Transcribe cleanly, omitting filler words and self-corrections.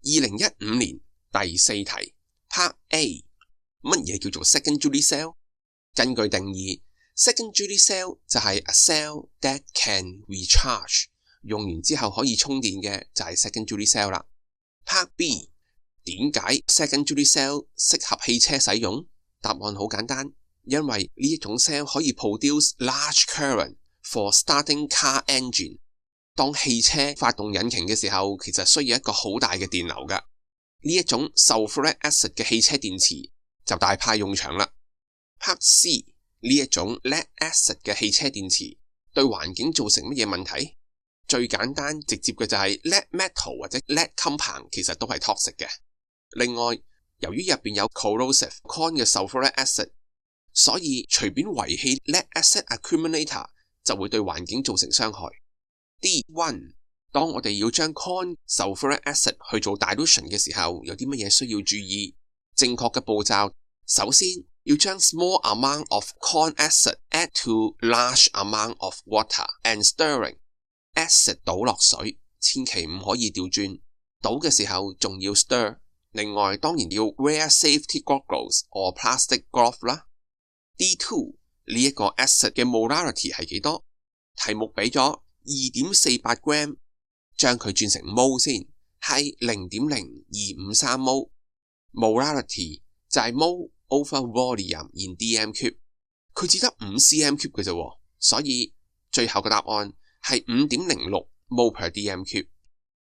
2015年第4題 Part A， 乜嘢叫做 secondary cell？ 根據定義， secondary cell 就係 a cell that can recharge， 用完之後可以充電嘅就係 secondary cell 啦。Part B， 點解 secondary cell 適合汽車使用？答案好簡單，因為呢一種 cell 可以 produce large current for starting car engine。當汽車發動引擎嘅時候，其實需要一個好大嘅電流㗎。呢一種 sulfuric acid 嘅汽車電池就大派用場啦。Part C， 呢一種 lead acid 嘅汽車電池對環境造成乜嘢問題？最簡單直接嘅就係 lead metal 或者 lead compound 其實都係 toxic 嘅。另外，由於入邊有 corrosive corn 嘅 sulfuric acid， 所以隨便遺棄 lead acid accumulator 就會對環境造成傷害。D1， 當我哋要將 corn sulfuric acid 去做 dilution 嘅時候，有啲乜嘢需要注意？正確嘅步驟，首先要將 small amount of corn acid add to large amount of water and stirring。 acid 倒落水，千祈唔可以調轉，倒嘅時候仲要 stir。另外當然要 wear safety goggles or plastic glove 啦。D2， 呢一個 acid 嘅 molarity 係幾多？題目俾咗2.48 gram， 將佢轉成 mol 先，係 0.0253 mol。 molarity 就係 mol over volume in dm cube， 佢只得5 cm cube 嘅啫，所以最後嘅答案係 5.06 mol per dm cube。